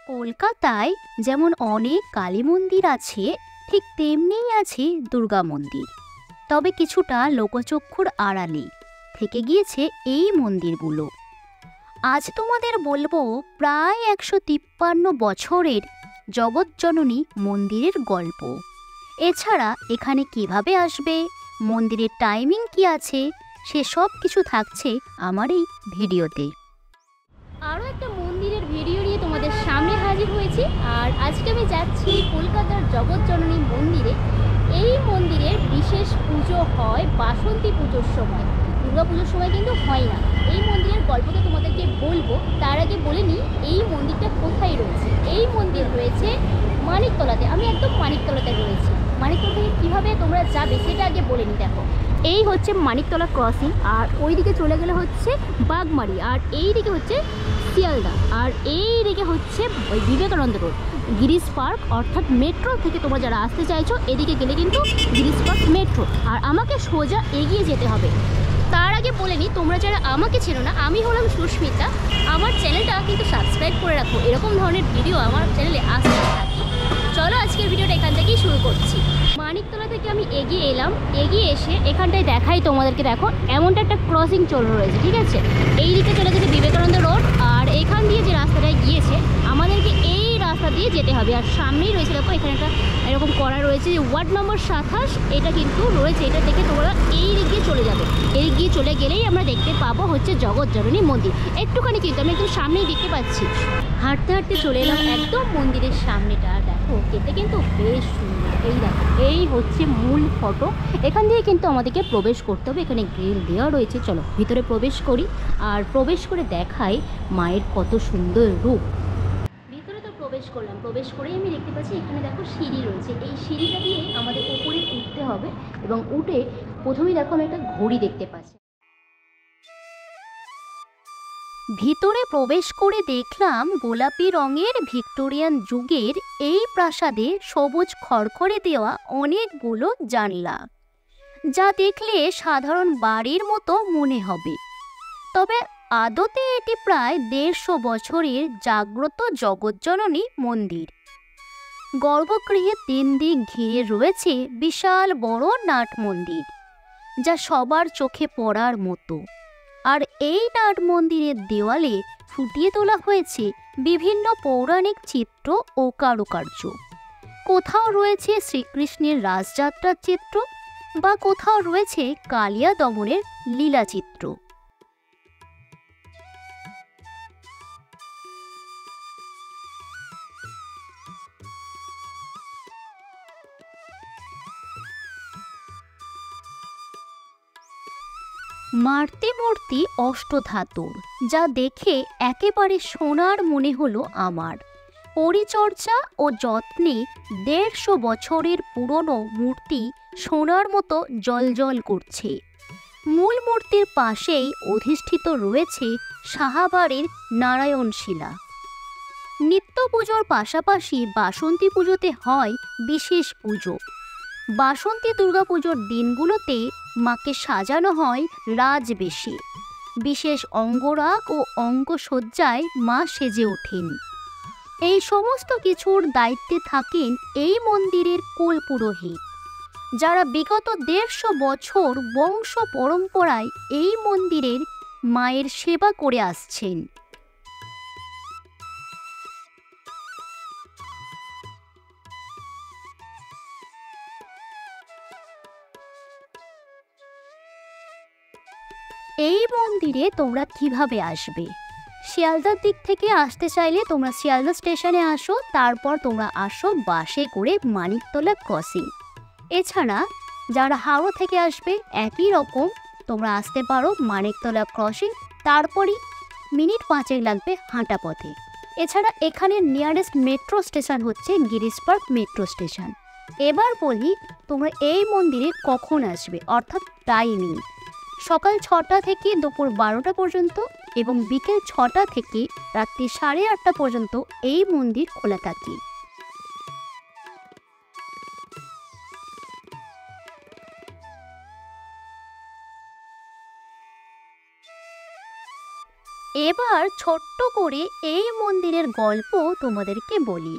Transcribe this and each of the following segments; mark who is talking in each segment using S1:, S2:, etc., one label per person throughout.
S1: কলকাতায় যেমন অনেক কালী মন্দির আছে, ঠিক তেমনিই আছে দুর্গা মন্দির। তবে কিছুটা লোকচক্ষুর আড়ালে থেকে গিয়েছে এই মন্দিরগুলো। আজ তোমাদের বলবো প্রায় 153 বছরের জগৎজননী মন্দিরের গল্প। এছাড়া এখানে কিভাবে আসবে, মন্দিরের টাইমিং কি আছে, সেসব কিছু থাকছে আমার এই ভিডিওতে।
S2: আরও একটা মন্দিরের ভিডিও নিয়ে তোমাদের সামনে হাজির হয়েছি। আর আজকে আমি যাচ্ছি কলকাতার জগৎজননী মন্দিরে। এই মন্দিরের বিশেষ পুজো হয় বাসন্তী পুজোর সময়, দুর্গা পুজোর সময় কিন্তু হয় না। এই মন্দিরের গল্পটা তোমাদেরকে বলবো, তার আগে বলে নিই এই মন্দিরটা কোথায় রয়েছে। এই মন্দির রয়েছে মানিকতলাতে। আমি একদম মানিকতলাতে রয়েছি। মানিকতলা থেকে কীভাবে তোমরা যাবে সেটা আগে বলে নিই। দেখো, এই হচ্ছে মানিকতলা ক্রসিং, আর ওই দিকে চলে গেলে হচ্ছে বাগমারি, আর এই দিকে হচ্ছে শিয়ালদা, আর এই দিকে হচ্ছে বিবেকানন্দ রোড, গিরিশ পার্ক। অর্থাৎ মেট্রো থেকে তোমরা যারা আসতে চাইছো এদিকে গেলে কিন্তু গিরিশ পার্ক মেট্রো, আর আমাকে সোজা এগিয়ে যেতে হবে। তার আগে বলে নিই, তোমরা যারা আমাকে চেনো না, আমি হলাম সুস্মিতা। আমার চ্যানেলটা কিন্তু সাবস্ক্রাইব করে রাখো, এরকম ধরনের ভিডিও আমার চ্যানেলে আসতে থাকে। চলো আজকের ভিডিওটা এখান থেকেই শুরু করছি। মানিকতলা থেকে আমি এগিয়ে এলাম, এগিয়ে এসে এখানটায় দেখাই তোমাদেরকে। দেখো, এমনটা একটা ক্রসিং চলে রয়েছে, ঠিক আছে। এই দিকে চলে গেছে বিবেকানন্দ রোড, আর এখান দিয়ে যে রাস্তাটায় গিয়েছে আমাদেরকে এই রাস্তা দিয়ে যেতে হবে। আর সামনেই রয়েছে, দেখো এখানে একটা এরকম করা রয়েছে যে ওয়ার্ড নম্বর 27, এটা কিন্তু রয়েছে। এটা থেকে তোমরা এই দিক দিয়ে চলে যাবে। এই দিক দিয়ে চলে গেলেই আমরা দেখতে পাবো হচ্ছে জগৎজননী মন্দির। একটুখানি কিন্তু আমি একদম সামনেই দেখতে পাচ্ছি। হাঁটতে হাঁটতে চলে এলাম একদম মন্দিরের সামনেটা। দেখো, খেতে কিন্তু বেশ সুন্দর। এই দেখো, এই হচ্ছে মূল ফটো। এখান দিয়ে কিন্তু আমাদেরকে প্রবেশ করতে হবে। এখানে গ্রিল দেওয়া রয়েছে। চলো ভিতরে প্রবেশ করি, আর প্রবেশ করে দেখাই মায়ের কত সুন্দর রূপ। ভিতরে তো প্রবেশ করলাম, প্রবেশ করেই আমি দেখতে পাচ্ছি এখানে দেখো সিঁড়ি রয়েছে। এই সিঁড়িটা দিয়ে আমাদের উপরে উঠতে হবে, এবং উঠে প্রথমেই দেখো আমি একটা ঘড়ি দেখতে পাচ্ছি।
S1: ভিতরে প্রবেশ করে দেখলাম গোলাপি রঙের ভিক্টোরিয়ান যুগের এই প্রাসাদে সবুজ খড়খড়ে দেওয়া অনেকগুলো জানলা, যা দেখলে সাধারণ বাড়ির মতো মনে হবে। তবে আদতে এটি প্রায় 150 বছরের জাগ্রত জগৎজননী মন্দির। গর্ভগৃহে 3 দিক ঘিরে রয়েছে বিশাল বড় নাট মন্দির, যা সবার চোখে পড়ার মতো। আর এই নাট মন্দিরের দেওয়ালে ফুটিয়ে তোলা হয়েছে বিভিন্ন পৌরাণিক চিত্র ও কারুকার্য। কোথাও রয়েছে শ্রীকৃষ্ণের রাসযাত্রার চিত্র, বা কোথাও রয়েছে কালিয়া দমনের লীলা চিত্র। মারতে মূর্তি অষ্টধাতুর, যা দেখে একেবারে সোনার মনে হলো আমার। পরিচর্যা ও যত্নে 150 বছরের পুরনো মূর্তি সোনার মতো জলজল করছে। মূল মূর্তির পাশেই অধিষ্ঠিত রয়েছে সাহাবাড়ির নারায়ণ শিলা। নিত্য পুজোর পাশাপাশি বাসন্তী পুজোতে হয় বিশেষ পুজো। বাসন্তী দুর্গাপুজোর দিনগুলোতে মাকে সাজানো হয় রাজবেশে। বিশেষ অঙ্গরাগ ও অঙ্গসজ্জায় মা সেজে ওঠেন। এই সমস্ত কিছুর দায়িত্বে থাকেন এই মন্দিরের কুল পুরোহিত, যারা বিগত 150 বছর বংশ পরম্পরায় এই মন্দিরের মায়ের সেবা করে আসছেন। এই মন্দিরে তোমরা কিভাবে আসবে? শিয়ালদার দিক থেকে আসতে চাইলে তোমরা শিয়ালদা স্টেশনে আসো, তারপর তোমরা আসো বাসে করে মানিকতলা ক্রসিং। এছাড়া যারা হাওড়া থেকে আসবে একই রকম তোমরা আসতে পারো মানিকতলা ক্রসিং, তারপরই মিনিট 5 লাগবে হাঁটা পথে। এছাড়া এখানে নিয়ারেস্ট মেট্রো স্টেশন হচ্ছে গিরিশ পার্ক মেট্রো স্টেশন। এবার বলি তোমরা এই মন্দিরে কখন আসবে, অর্থাৎ টাইমিং। সকাল 6টা থেকে দুপুর 12টা পর্যন্ত, এবং বিকেল 6টা থেকে রাত্রি 8:30 পর্যন্ত এই মন্দির খোলা থাকে। এবার ছোট্ট করে এই মন্দিরের গল্প তোমাদেরকে বলি।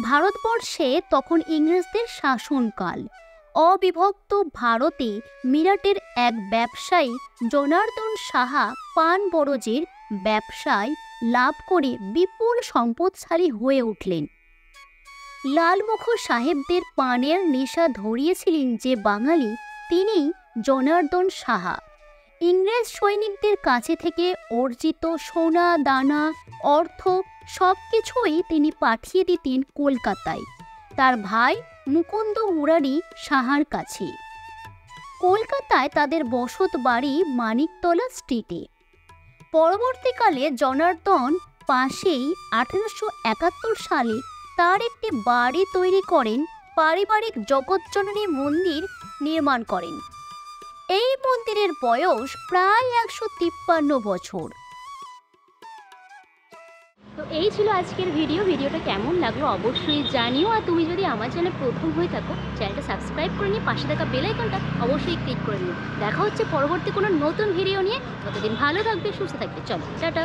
S1: ভারতবর্ষে তখন ইংরেজদের শাসনকাল। অবিভক্ত ভারতে মিরাটের এক ব্যবসায়ী জনার্দন সাহা পান বরজের ব্যবসায় লাভ করে বিপুল সম্পদশালী হয়ে উঠলেন। লালমুখো সাহেবদের পানের নেশা ধরিয়েছিলেন যে বাঙালি, তিনি জনার্দন সাহা। ইংরেজ সৈনিকদের কাছে থেকে অর্জিত সোনা দানা অর্থ সব কিছুই তিনি পাঠিয়ে দিতেন কলকাতায় তার ভাই মুকুন্দ মুরারি সাহার কাছে। কলকাতায় তাদের বসত বাড়ি মানিকতলা স্ট্রিটে। পরবর্তীকালে জনার্দন পাশেই 1871 সালে তার একটি বাড়ি তৈরি করেন, পারিবারিক জগৎজননী মন্দির নির্মাণ করেন। এই মন্দিরের বয়স প্রায় 153 বছর।
S2: তো এই ছিল আজকের ভিডিওটা কেমন লাগলো অবশ্যই জানিও। আর তুমি যদি আমার চ্যানেলে প্রথম হয়ে থাকো, চ্যানেলটা সাবস্ক্রাইব করে নিয়ে পাশে থাকা বেল আইকনটা অবশ্যই ক্লিক করে নিও। দেখা হচ্ছে পরবর্তী কোনো নতুন ভিডিও নিয়ে। ততদিন ভালো থাকবে, সুস্থ থাকবে। চলো টাটা।